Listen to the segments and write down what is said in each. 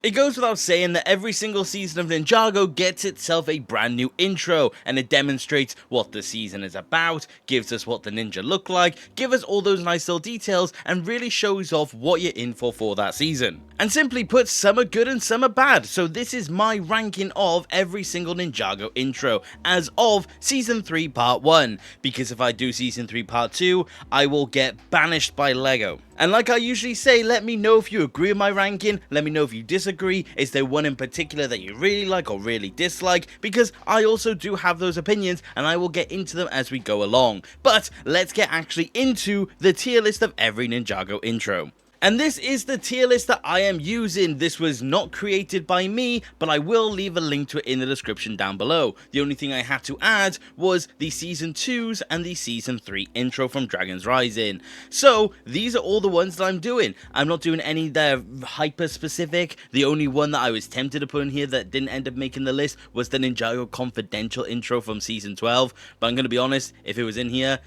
It goes without saying that every single season of Ninjago gets itself a brand new intro, and it demonstrates what the season is about, gives us what the ninja look like, gives us all those nice little details, and really shows off what you're in for that season. And simply put, some are good and some are bad, so this is my ranking of every single Ninjago intro as of Season 3 Part 1, because if I do Season 3 Part 2, I will get banished by LEGO. And like I usually say, let me know if you agree with my ranking, let me know if you disagree, is there one in particular that you really like or really dislike, because I also do have those opinions and I will get into them as we go along. But let's get actually into the tier list of every Ninjago intro. And this is the tier list that I am using. This was not created by me, but I will leave a link to it in the description down below. The only thing I had to add was the Season 2's and the Season 3 intro from Dragon's Rising. So, these are all the ones that I'm doing. I'm not doing any that are hyper specific. The only one that I was tempted to put in here that didn't end up making the list was the Ninjago Confidential intro from Season 12. But I'm going to be honest, if it was in here,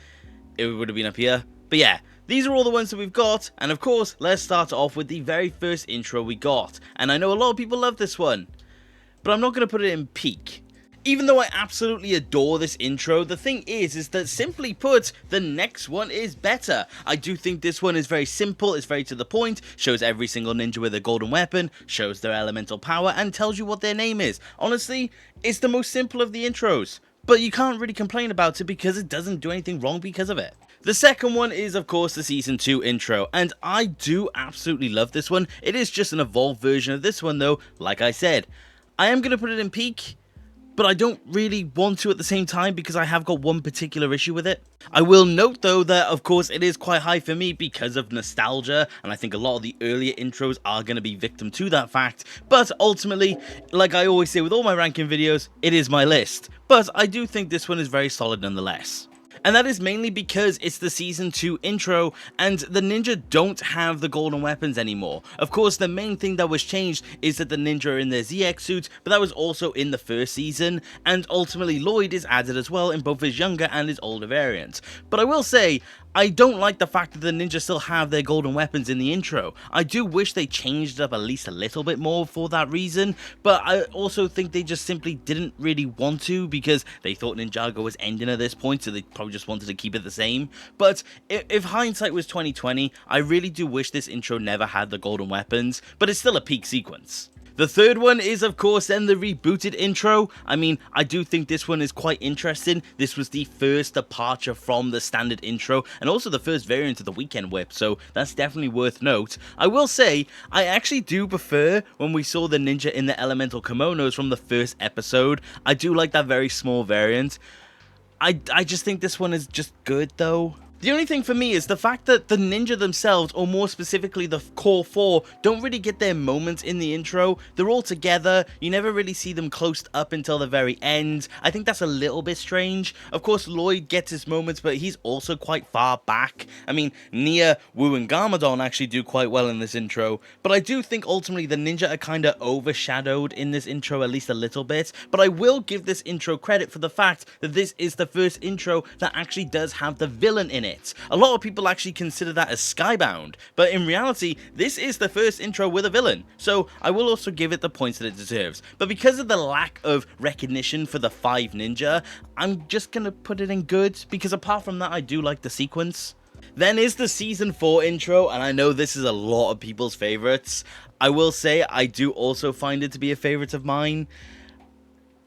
it would have been up here. But yeah. These are all the ones that we've got, and of course, let's start off with the very first intro we got. And I know a lot of people love this one, but I'm not going to put it in peak. Even though I absolutely adore this intro, the thing is that simply put, the next one is better. I do think this one is very simple, it's very to the point, shows every single ninja with a golden weapon, shows their elemental power, and tells you what their name is. Honestly, it's the most simple of the intros, but you can't really complain about it because it doesn't do anything wrong because of it. The second one is, of course, the Season 2 intro, and I do absolutely love this one. It is just an evolved version of this one, though, like I said. I am going to put it in peak, but I don't really want to at the same time because I have got one particular issue with it. I will note, though, that, of course, it is quite high for me because of nostalgia, and I think a lot of the earlier intros are going to be victim to that fact, but ultimately, like I always say with all my ranking videos, it is my list. But I do think this one is very solid nonetheless. And that is mainly because it's the Season 2 intro, and the ninja don't have the golden weapons anymore. Of course, the main thing that was changed is that the ninja are in their ZX suits, but that was also in the first season, and ultimately Lloyd is added as well in both his younger and his older variants. But I will say, I don't like the fact that the ninjas still have their golden weapons in the intro. I do wish they changed it up at least a little bit more for that reason, but I also think they just simply didn't really want to because they thought Ninjago was ending at this point, so they probably just wanted to keep it the same. But if hindsight was 2020, I really do wish this intro never had the golden weapons, but it's still a peak sequence. The third one is, of course, then the rebooted intro. I mean, I do think this one is quite interesting. This was the first departure from the standard intro, and also the first variant of the Weekend Whip, so that's definitely worth note. I will say, I actually do prefer when we saw the ninja in the elemental kimonos from the first episode. I do like that very small variant. I just think this one is just good, though. The only thing for me is the fact that the ninja themselves, or more specifically the core four, don't really get their moments in the intro. They're all together, you never really see them close up until the very end. I think that's a little bit strange. Of course, Lloyd gets his moments, but he's also quite far back. I mean, Nia, Wu, and Garmadon actually do quite well in this intro, but I do think ultimately the ninja are kind of overshadowed in this intro at least a little bit. But I will give this intro credit for the fact that this is the first intro that actually does have the villain in it. A lot of people actually consider that as Skybound, but in reality, this is the first intro with a villain, so I will also give it the points that it deserves. But because of the lack of recognition for the 5 ninja, I'm just gonna put it in good, because apart from that, I do like the sequence. Then is the Season 4 intro, and I know this is a lot of people's favorites. I will say, I do also find it to be a favorite of mine.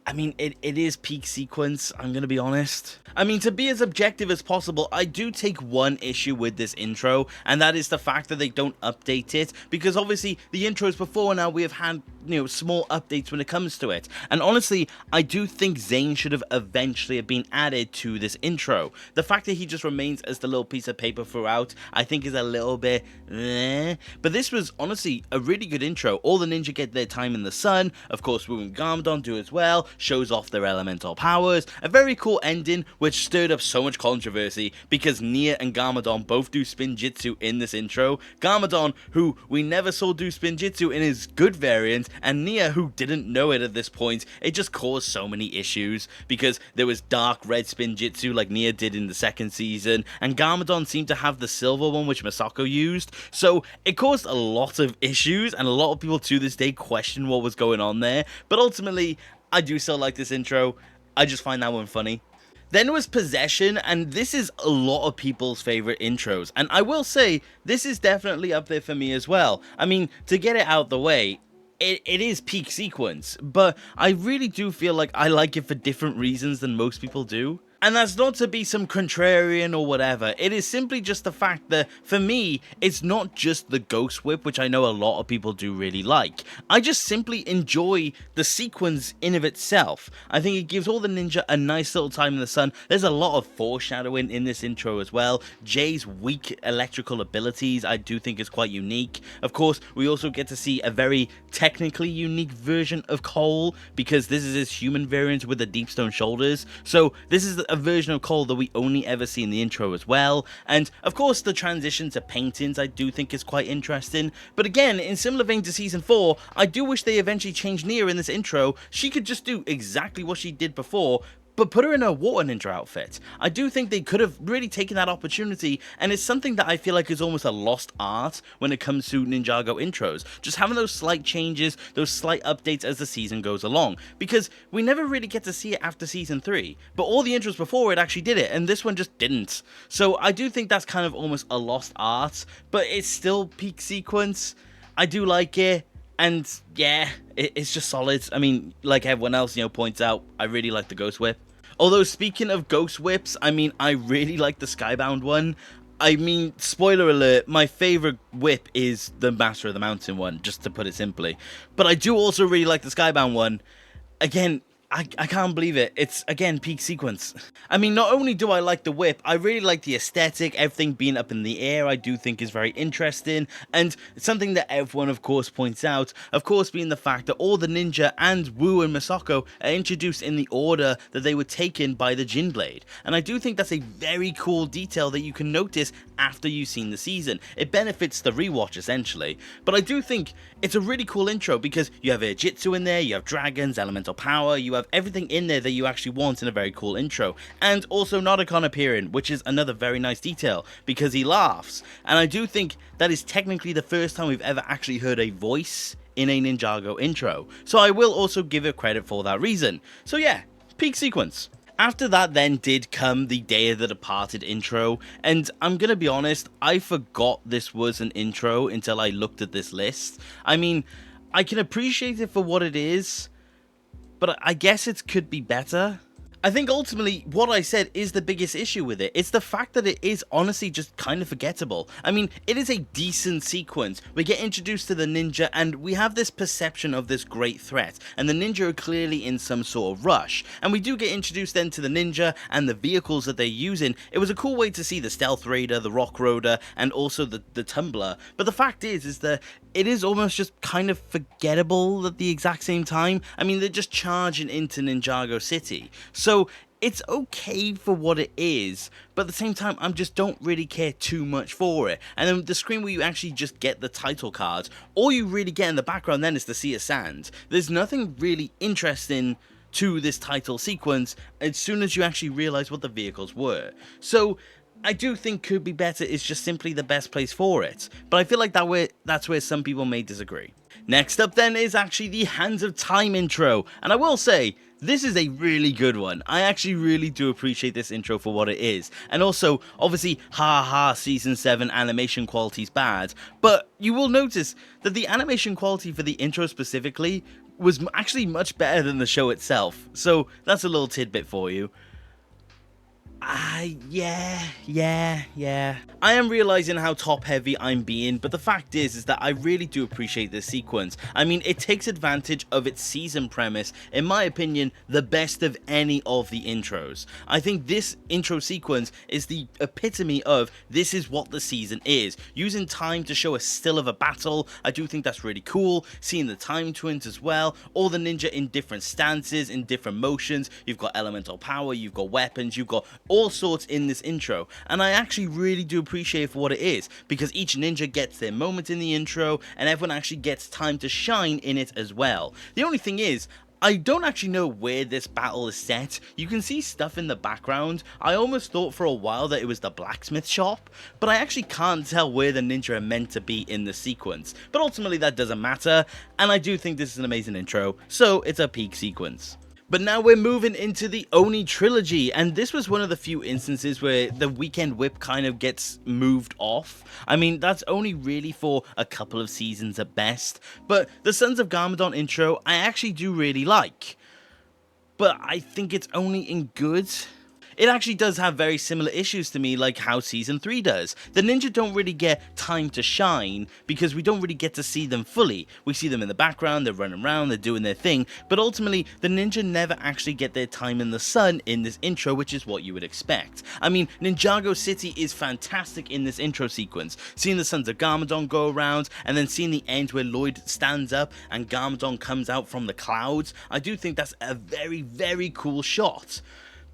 I mean, it is peak sequence, I'm gonna be honest. I mean, to be as objective as possible, I do take one issue with this intro, and that is the fact that they don't update it, because obviously, the intros before now, we have had, small updates when it comes to it. And honestly, I do think Zane should have eventually been added to this intro. The fact that he just remains as the little piece of paper throughout, I think is a little bit But this was honestly a really good intro. All the ninja get their time in the sun, of course Wu and Garmadon do as well, shows off their elemental powers, a very cool ending which stirred up so much controversy because Nia and Garmadon both do spin jitsu in this intro. Garmadon, who we never saw do spin jitsu in his good variant, and Nia, who didn't know it at this point, it just caused so many issues, because there was dark red spin jitsu like Nia did in the second season, and Garmadon seemed to have the silver one which Masako used, so it caused a lot of issues, and a lot of people to this day question what was going on there, but ultimately, I do still like this intro. I just find that one funny. Then was Possession, and this is a lot of people's favorite intros, and I will say, this is definitely up there for me as well. I mean, to get it out the way, it is peak sequence, but I really do feel like I like it for different reasons than most people do. And that's not to be some contrarian or whatever, it is simply just the fact that, for me, it's not just the Ghost Whip, which I know a lot of people do really like. I just simply enjoy the sequence in of itself. I think it gives all the ninja a nice little time in the sun. There's a lot of foreshadowing in this intro as well. Jay's weak electrical abilities I do think is quite unique. Of course, we also get to see a very technically unique version of Cole, because this is his human variant with the deep stone shoulders. So this is a version of Cole that we only ever see in the intro as well, and of course the transition to paintings I do think is quite interesting, but again, in similar vein to Season 4, I do wish they eventually changed Nia in this intro. She could just do exactly what she did before, but put her in a water ninja outfit. I do think they could have really taken that opportunity, and it's something that I feel like is almost a lost art when it comes to Ninjago intros. Just having those slight changes, those slight updates as the season goes along, because we never really get to see it after Season 3, but all the intros before it actually did it, and this one just didn't. So I do think that's kind of almost a lost art, but it's still peak sequence. I do like it. And yeah, it's just solid. I mean, like everyone else, points out, I really like the Ghost Whip. Although, speaking of Ghost Whips, I mean, I really like the Skybound one. I mean, spoiler alert, my favorite whip is the Master of the Mountain one, just to put it simply. But I do also really like the Skybound one. Again, I can't believe it. It's, again, peak sequence. I mean, not only do I like the whip, I really like the aesthetic, everything being up in the air I do think is very interesting, and something that everyone, of course, points out, of course, being the fact that all the ninja and Wu and Masako are introduced in the order that they were taken by the Jin Blade, and I do think that's a very cool detail that you can notice after you've seen the season. It benefits the rewatch, essentially, but I do think it's a really cool intro, because you have Jitsu in there, you have dragons, elemental power, you have everything in there that you actually want in a very cool intro, and also Nodakon appearing, which is another very nice detail, because he laughs, and I do think that is technically the first time we've ever actually heard a voice in a Ninjago intro, so I will also give it credit for that reason. So yeah, peak sequence. After that then did come the Day of the Departed intro, and I'm gonna be honest, I forgot this was an intro until I looked at this list. I mean, I can appreciate it for what it is, but I guess it could be better. I think ultimately what I said is the biggest issue with it. It's the fact that it is honestly just kind of forgettable. I mean, it is a decent sequence. We get introduced to the ninja and we have this perception of this great threat, and the ninja are clearly in some sort of rush. And we do get introduced then to the ninja and the vehicles that they're using. It was a cool way to see the Stealth Raider, the Rock Roader, and also the Tumbler. But the fact is that it is almost just kind of forgettable at the exact same time. I mean, they're just charging into Ninjago City. So it's okay for what it is, but at the same time, I just don't really care too much for it. And then the screen where you actually just get the title cards, all you really get in the background then is the Sea of Sand. There's nothing really interesting to this title sequence as soon as you actually realize what the vehicles were. So I do think Could Be Better is just simply the best place for it, but I feel like that's where some people may disagree. Next up then is actually the Hands of Time intro, and I will say, this is a really good one. I actually really do appreciate this intro for what it is, and also, obviously, Season 7 animation quality's bad, but you will notice that the animation quality for the intro specifically was actually much better than the show itself, so that's a little tidbit for you. Yeah. I am realizing how top heavy I'm being, but the fact is that I really do appreciate this sequence. I mean, it takes advantage of its season premise, in my opinion, the best of any of the intros. I think this intro sequence is the epitome of this is what the season is. Using time to show a still of a battle, I do think that's really cool. Seeing the time twins as well, all the ninja in different stances, in different motions. You've got elemental power, you've got weapons, you've got all sorts in this intro, and I actually really do appreciate it for what it is, because each ninja gets their moment in the intro, and everyone actually gets time to shine in it as well. The only thing is, I don't actually know where this battle is set. You can see stuff in the background. I almost thought for a while that it was the blacksmith shop, but I actually can't tell where the ninja are meant to be in the sequence. But ultimately that doesn't matter, and I do think this is an amazing intro, so it's a peak sequence. But now we're moving into the Oni trilogy, and this was one of the few instances where the weekend whip kind of gets moved off. I mean, that's only really for a couple of seasons at best, but the Sons of Garmadon intro I actually do really like. But I think it's only in good. It actually does have very similar issues to me, like how Season 3 does. The ninja don't really get time to shine, because we don't really get to see them fully. We see them in the background, they're running around, they're doing their thing, but ultimately, the ninja never actually get their time in the sun in this intro, which is what you would expect. I mean, Ninjago City is fantastic in this intro sequence. Seeing the Sons of Garmadon go around, and then seeing the end where Lloyd stands up and Garmadon comes out from the clouds, I do think that's a very, very cool shot.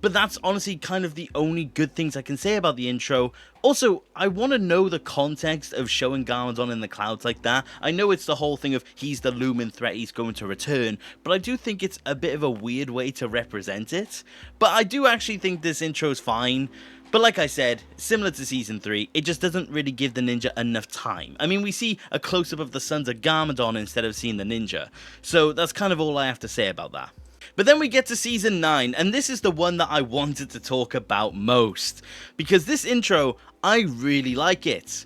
But that's honestly kind of the only good things I can say about the intro. Also, I want to know the context of showing Garmadon in the clouds like that. I know it's the whole thing of he's the looming threat, he's going to return, but I do think it's a bit of a weird way to represent it. But I do actually think this intro's fine. But like I said, similar to Season 3, it just doesn't really give the ninja enough time. I mean, we see a close-up of the Sons of Garmadon instead of seeing the ninja. So that's kind of all I have to say about that. But then we get to Season 9, and this is the one that I wanted to talk about most, because this intro, I really like it.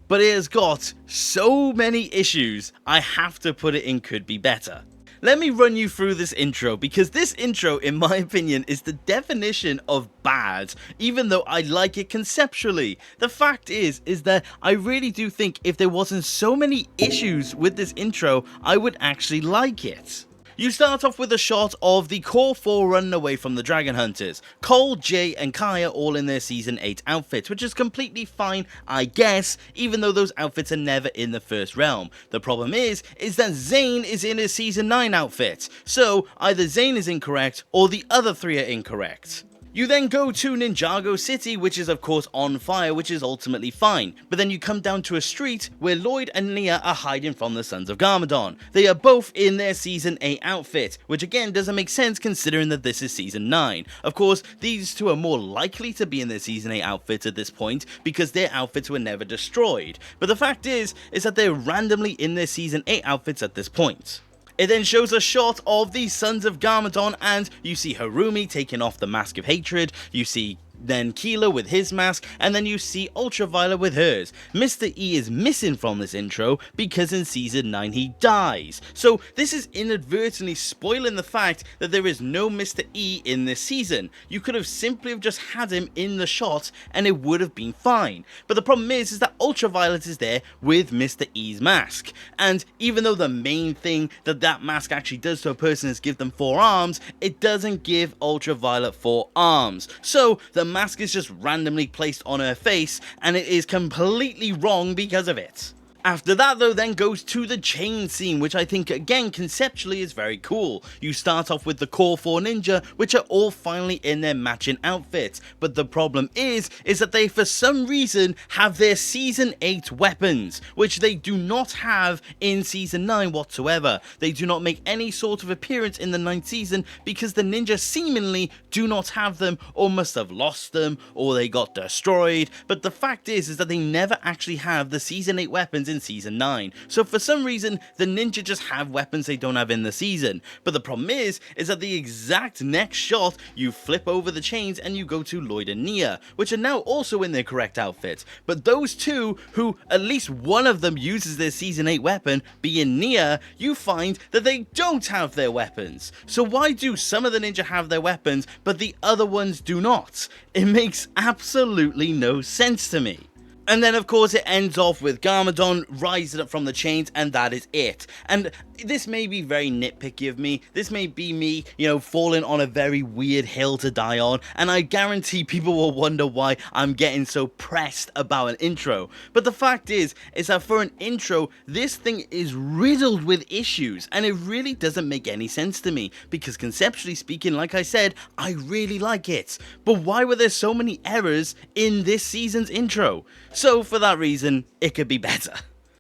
But it has got so many issues, I have to put it in could be better. Let me run you through this intro, because this intro, in my opinion, is the definition of bad, even though I like it conceptually. The fact is that I really do think if there wasn't so many issues with this intro, I would actually like it. You start off with a shot of the Core 4 running away from the Dragon Hunters. Cole, Jay, and Kaya all in their Season 8 outfits, which is completely fine, I guess, even though those outfits are never in the first realm. The problem is that Zane is in his Season 9 outfit, so either Zane is incorrect or the other three are incorrect. You then go to Ninjago City, which is of course on fire, which is ultimately fine. But then you come down to a street where Lloyd and Nia are hiding from the Sons of Garmadon. They are both in their Season 8 outfit, which again doesn't make sense considering that this is Season 9. Of course, these two are more likely to be in their Season 8 outfits at this point because their outfits were never destroyed. But the fact is that they're randomly in their Season 8 outfits at this point. It then shows a shot of the Sons of Garmadon, and you see Harumi taking off the mask of hatred, you see then Keela with his mask, and then you see Ultraviolet with hers. Mr. E is missing from this intro because in Season 9 he dies. So this is inadvertently spoiling the fact that there is no Mr. E in this season. You could have simply have just had him in the shot and it would have been fine. But the problem is that Ultraviolet is there with Mr. E's mask. And even though the main thing that mask actually does to a person is give them 4 arms, it doesn't give Ultraviolet 4 arms. So the mask is just randomly placed on her face, and it is completely wrong because of it. After that though then goes to the chain scene, which I think again conceptually is very cool. You start off with the Core 4 Ninja, which are all finally in their matching outfits, but the problem is that they for some reason have their Season 8 weapons, which they do not have in Season 9 whatsoever. They do not make any sort of appearance in the 9th season because the ninja seemingly do not have them, or must have lost them, or they got destroyed, but the fact is that they never actually have the Season 8 weapons in Season 9. So for some reason, the ninja just have weapons they don't have in the season. But the problem is that the exact next shot, you flip over the chains and you go to Lloyd and Nia, which are now also in their correct outfits. But those two, who at least one of them uses their Season 8 weapon, being Nia, you find that they don't have their weapons. So why do some of the ninja have their weapons, but the other ones do not? It makes absolutely no sense to me. And then, of course, it ends off with Garmadon rising up from the chains, and that is it. And this may be very nitpicky of me. This may be me, falling on a very weird hill to die on. And I guarantee people will wonder why I'm getting so pressed about an intro. But the fact is that for an intro, this thing is riddled with issues. And it really doesn't make any sense to me. Because conceptually speaking, like I said, I really like it. But why were there so many errors in this season's intro? So for that reason, it could be better.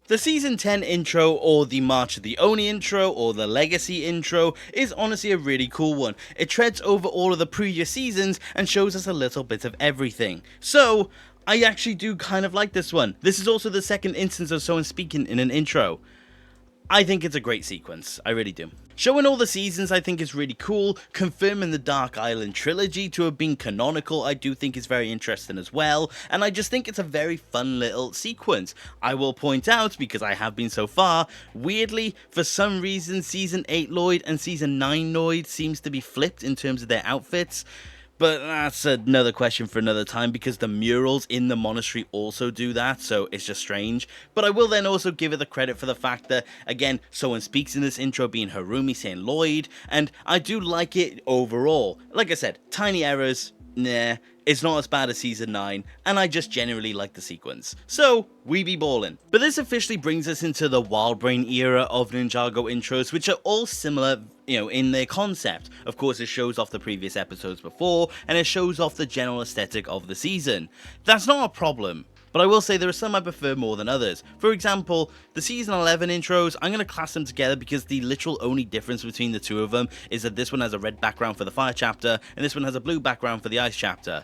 The Season 10 intro, or the March of the Oni intro, or the Legacy intro, is honestly a really cool one. It treads over all of the previous seasons and shows us a little bit of everything. So, I actually do kind of like this one. This is also the second instance of someone speaking in an intro. I think it's a great sequence, I really do. Showing all the seasons I think is really cool, confirming the Dark Island trilogy to have been canonical I do think is very interesting as well, and I just think it's a very fun little sequence. I will point out, because I have been so far, weirdly, for some reason Season 8 Lloyd and Season 9 Lloyd seems to be flipped in terms of their outfits. But that's another question for another time, because the murals in the monastery also do that, so it's just strange. But I will then also give it the credit for the fact that, again, someone speaks in this intro being Harumi saying Lloyd, and I do like it overall. Like I said, tiny errors, nah, it's not as bad as Season 9, and I just generally like the sequence. So, we be ballin'. But this officially brings us into the Wild Brain era of Ninjago intros, which are all similar, in their concept. Of course, it shows off the previous episodes before, and it shows off the general aesthetic of the season. That's not a problem. But I will say there are some I prefer more than others. For example, the Season 11 intros, I'm going to class them together because the literal only difference between the two of them is that this one has a red background for the fire chapter, and this one has a blue background for the ice chapter.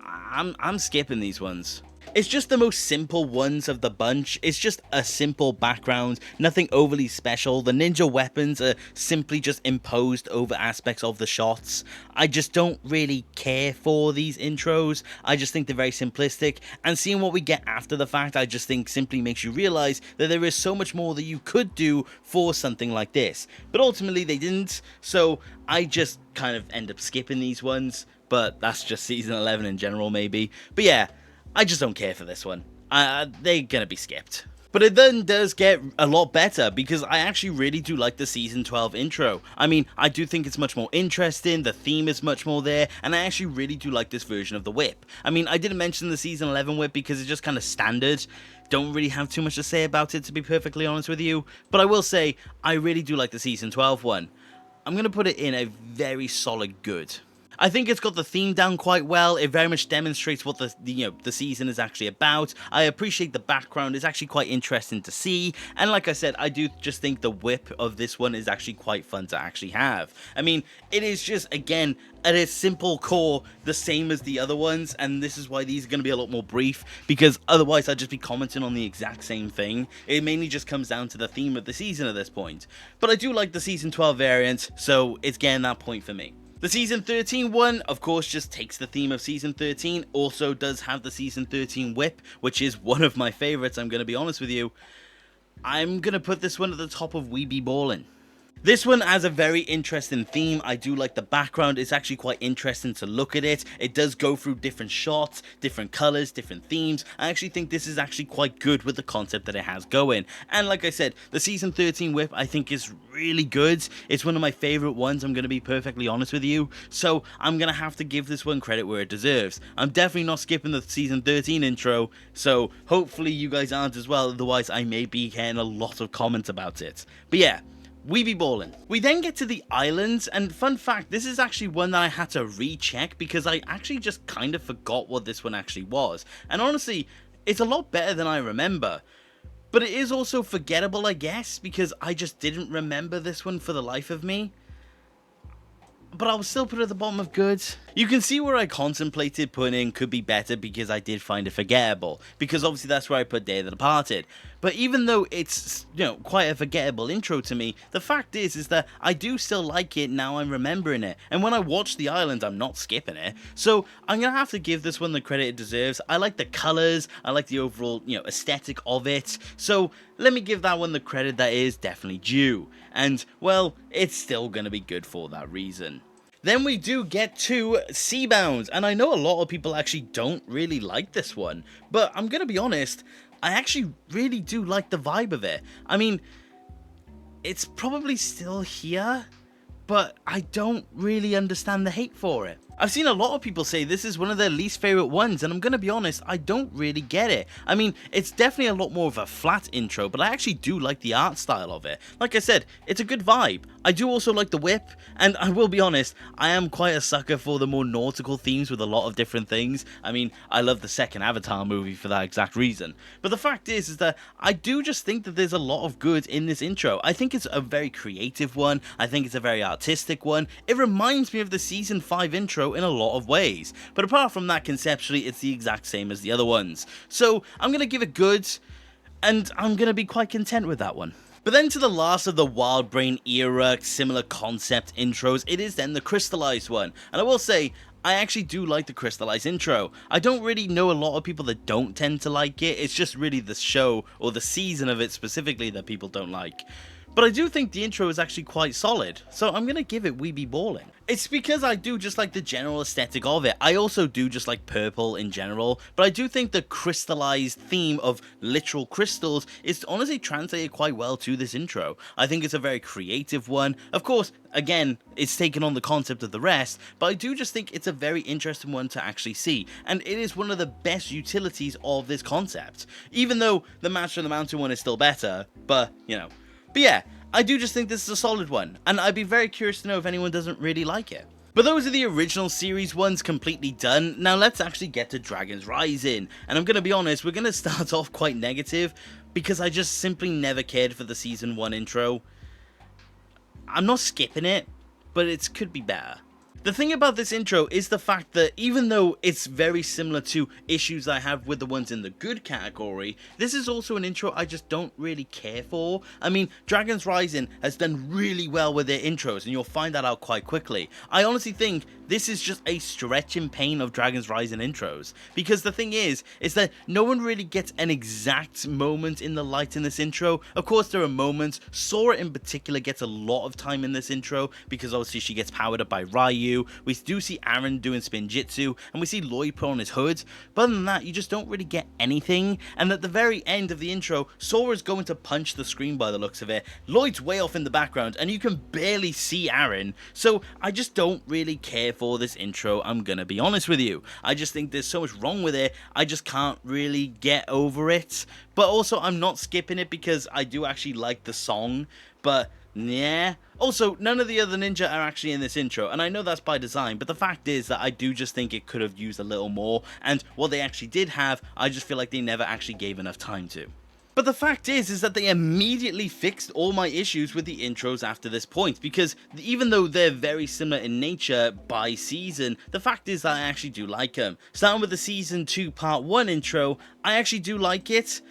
I'm skipping these ones. It's just the most simple ones of the bunch. It's just a simple background, nothing overly special. The ninja weapons are simply just imposed over aspects of the shots. I just don't really care for these intros. I just think they're very simplistic, and seeing what we get after the fact, I just think simply makes you realize that there is so much more that you could do for something like this. But ultimately they didn't, so I just kind of end up skipping these ones, but that's just Season 11 in general maybe. But yeah, I just don't care for this one. They're gonna be skipped. But it then does get a lot better, because I actually really do like the Season 12 intro. I mean, I do think it's much more interesting, the theme is much more there, and I actually really do like this version of the whip. I mean, I didn't mention the Season 11 whip because it's just kind of standard. Don't really have too much to say about it, to be perfectly honest with you. But I will say, I really do like the Season 12 one. I'm gonna put it in a very solid good. I think it's got the theme down quite well. It very much demonstrates what the season is actually about. I appreciate the background. It's actually quite interesting to see. And like I said, I do just think the whip of this one is actually quite fun to actually have. I mean, it is just, again, at its simple core, the same as the other ones. And this is why these are going to be a lot more brief, because otherwise I'd just be commenting on the exact same thing. It mainly just comes down to the theme of the season at this point. But I do like the Season 12 variant, so it's getting that point for me. The Season 13 one, of course, just takes the theme of Season 13, also does have the Season 13 whip, which is one of my favourites, I'm going to be honest with you. I'm going to put this one at the top of We Be Ballin'. This one has a very interesting theme. I do like the background. It's actually quite interesting to look at it. It does go through different shots, different colors, different themes. I actually think this is actually quite good with the concept that it has going. And like I said, the Season 13 whip I think is really good. It's one of my favorite ones, I'm going to be perfectly honest with you. So I'm going to have to give this one credit where it deserves. I'm definitely not skipping the Season 13 intro, so hopefully you guys aren't as well. Otherwise I may be getting a lot of comments about it. But yeah, we be ballin'. We then get to the islands, and fun fact, this is actually one that I had to recheck because I actually just kind of forgot what this one actually was. And honestly, it's a lot better than I remember. But it is also forgettable, I guess, because I just didn't remember this one for the life of me. But I'll still put it at the bottom of good. You can see where I contemplated putting in could be better because I did find it forgettable. Because obviously that's where I put Day of the Departed. But even though it's, quite a forgettable intro to me, the fact is that I do still like it now I'm remembering it. And when I watch the island, I'm not skipping it. So I'm going to have to give this one the credit it deserves. I like the colors. I like the overall, aesthetic of it. So let me give that one the credit that is definitely due. And, well, it's still going to be good for that reason. Then we do get to Seabound, and I know a lot of people actually don't really like this one, but I'm gonna be honest, I actually really do like the vibe of it. I mean, it's probably still here, but I don't really understand the hate for it. I've seen a lot of people say this is one of their least favorite ones, and I'm gonna be honest, I don't really get it. I mean, it's definitely a lot more of a flat intro, but I actually do like the art style of it. Like I said, it's a good vibe. I do also like the whip, and I will be honest, I am quite a sucker for the more nautical themes with a lot of different things. I mean, I love the second Avatar movie for that exact reason. But the fact is that I do just think that there's a lot of good in this intro. I think it's a very creative one. I think it's a very artistic one. It reminds me of the season 5 intro in a lot of ways, but apart from that, conceptually it's the exact same as the other ones. So I'm gonna give it good, and I'm gonna be quite content with that one. But then to the last of the Wild Brain era similar concept intros, it is then the Crystallized one, and I will say, I actually do like the Crystallized intro. I don't really know a lot of people that don't tend to like it. It's just really the show or the season of it specifically that people don't like. But I do think the intro is actually quite solid, so I'm gonna give it We Be Ballin'. It's because I do just like the general aesthetic of it. I also do just like purple in general, but I do think the crystallized theme of literal crystals is honestly translated quite well to this intro. I think it's a very creative one. Of course, again, it's taken on the concept of the rest, but I do just think it's a very interesting one to actually see, and it is one of the best utilities of this concept. Even though the Master of the Mountain one is still better, but, you know. But yeah, I do just think this is a solid one, and I'd be very curious to know if anyone doesn't really like it. But those are the original series ones completely done. Now let's actually get to Dragon's Rising, and I'm gonna be honest, we're gonna start off quite negative, because I just simply never cared for the season 1 intro. I'm not skipping it, but it could be better. The thing about this intro is the fact that even though it's very similar to issues I have with the ones in the good category, this is also an intro I just don't really care for. I mean, Dragon's Rising has done really well with their intros, and you'll find that out quite quickly. I honestly think this is just a stretch in pain of Dragon's Rising intros, because the thing is that no one really gets an exact moment in the light in this intro. Of course, there are moments. Sora in particular gets a lot of time in this intro, because obviously she gets powered up by Ryu. We do see Aaron doing spin jitsu, and we see Lloyd put on his hood, but other than that, you just don't really get anything. And at the very end of the intro, Sora's going to punch the screen by the looks of it. Lloyd's way off in the background, and you can barely see Aaron, so I just don't really care for this intro, I'm gonna be honest with you. I just think there's so much wrong with it, I just can't really get over it. But also, I'm not skipping it because I do actually like the song, but yeah. Also, none of the other ninja are actually in this intro, and I know that's by design, but the fact is that I do just think it could have used a little more, and what they actually did have, I just feel like they never actually gave enough time to. But the fact is that they immediately fixed all my issues with the intros after this point, because even though they're very similar in nature by season, the fact is that I actually do like them. Starting with the season 2 part 1 intro, I actually do like it.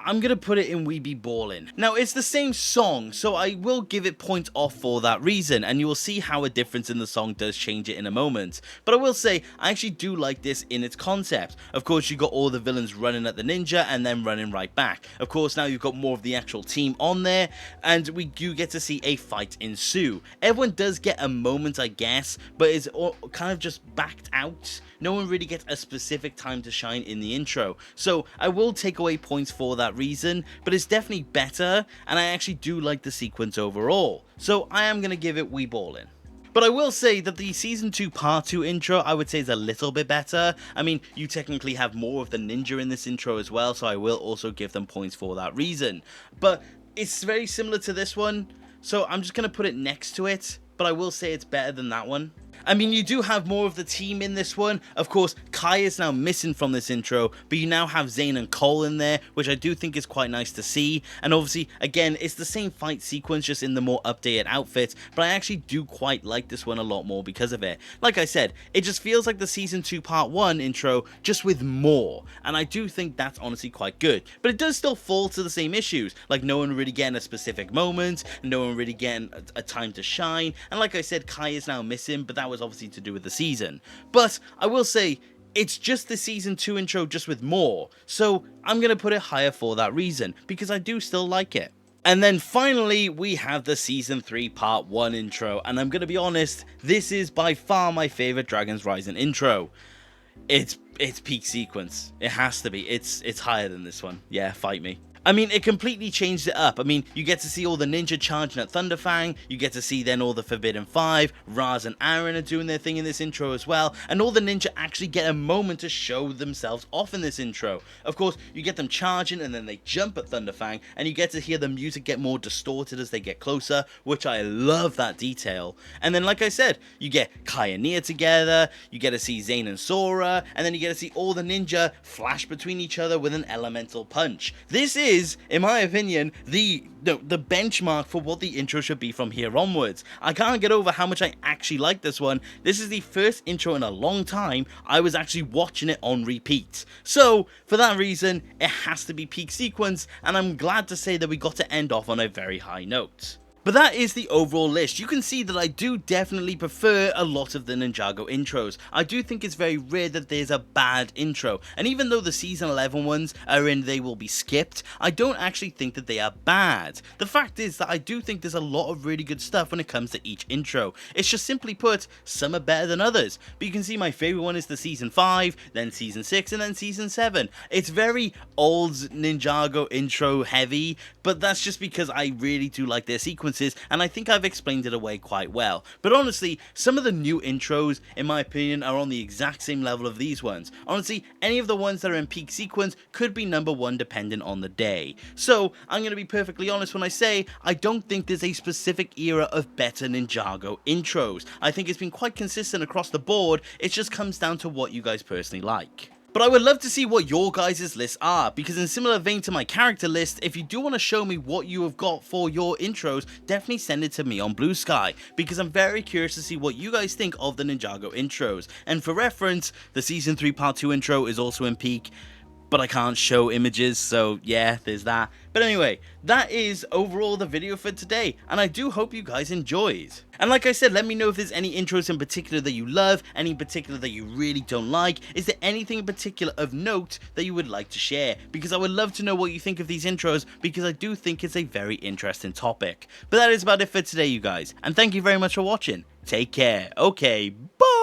I'm gonna put it in We Be Ballin'. Now, it's the same song, so I will give it points off for that reason, and you will see how a difference in the song does change it in a moment. But I will say, I actually do like this in its concept. Of course, you got all the villains running at the ninja, and then running right back. Of course, now you've got more of the actual team on there, and we do get to see a fight ensue. Everyone does get a moment, I guess, but it's all kind of just backed out. No one really gets a specific time to shine in the intro, so I will take away points for that reason, but it's definitely better, and I actually do like the sequence overall, so I am going to give it We Ballin'. But I will say that the Season 2 Part 2 intro, I would say, is a little bit better. I mean, you technically have more of the ninja in this intro as well, so I will also give them points for that reason. But it's very similar to this one, so I'm just going to put it next to it, but I will say it's better than that one. I mean, you do have more of the team in this one. Of course, Kai is now missing from this intro, but you now have Zane and Cole in there, which I do think is quite nice to see. And obviously, again, it's the same fight sequence, just in the more updated outfits, but I actually do quite like this one a lot more because of it. Like I said, it just feels like the Season 2 Part 1 intro, just with more, and I do think that's honestly quite good. But it does still fall to the same issues, like no one really getting a specific moment, no one really getting a time to shine, and like I said, Kai is now missing, but that was obviously to do with the season. But I will say, it's just the Season 2 intro, just with more, so I'm gonna put it higher for that reason, because I do still like it. And then finally, we have the Season 3 Part 1 intro, and I'm gonna be honest, this is by far my favorite Dragon's Rising intro. It's peak sequence. It has to be. It's higher than this one. Yeah, fight me. I mean, it completely changed it up. I mean, you get to see all the ninja charging at Thunderfang, you get to see then all the Forbidden Five, Raz and Aaron are doing their thing in this intro as well, and all the ninja actually get a moment to show themselves off in this intro. Of course, you get them charging and then they jump at Thunderfang, and you get to hear the music get more distorted as they get closer, which I love that detail. And then, like I said, you get Kai and Nia together, you get to see Zane and Sora, and then you get to see all the ninja flash between each other with an elemental punch. This is, in my opinion, the benchmark for what the intro should be from here onwards. I can't get over how much I actually like this one. This is the first intro in a long time I was actually watching it on repeat. So, for that reason, it has to be peak sequence, and I'm glad to say that we got to end off on a very high note. But that is the overall list. You can see that I do definitely prefer a lot of the Ninjago intros. I do think it's very rare that there's a bad intro, and even though the Season 11 ones are in They Will Be Skipped, I don't actually think that they are bad. The fact is that I do think there's a lot of really good stuff when it comes to each intro. It's just simply put, some are better than others. But you can see my favourite one is the Season 5, then Season 6, and then Season 7. It's very old Ninjago intro heavy, but that's just because I really do like their sequences, and I think I've explained it away quite well. But honestly, some of the new intros, in my opinion, are on the exact same level of these ones. Honestly, any of the ones that are in peak sequence could be number one depending on the day. So, I'm going to be perfectly honest when I say, I don't think there's a specific era of better Ninjago intros. I think it's been quite consistent across the board, it just comes down to what you guys personally like. But I would love to see what your guys' lists are, because in similar vein to my character list, if you do want to show me what you have got for your intros, definitely send it to me on Blue Sky, because I'm very curious to see what you guys think of the Ninjago intros. And for reference, the Season 3 Part 2 intro is also in peak, but I can't show images, so yeah, there's that. But anyway, that is overall the video for today, and I do hope you guys enjoyed. And like I said, let me know if there's any intros in particular that you love, any in particular that you really don't like. Is there anything in particular of note that you would like to share? Because I would love to know what you think of these intros, because I do think it's a very interesting topic. But that is about it for today, you guys, and thank you very much for watching. Take care. Okay, bye!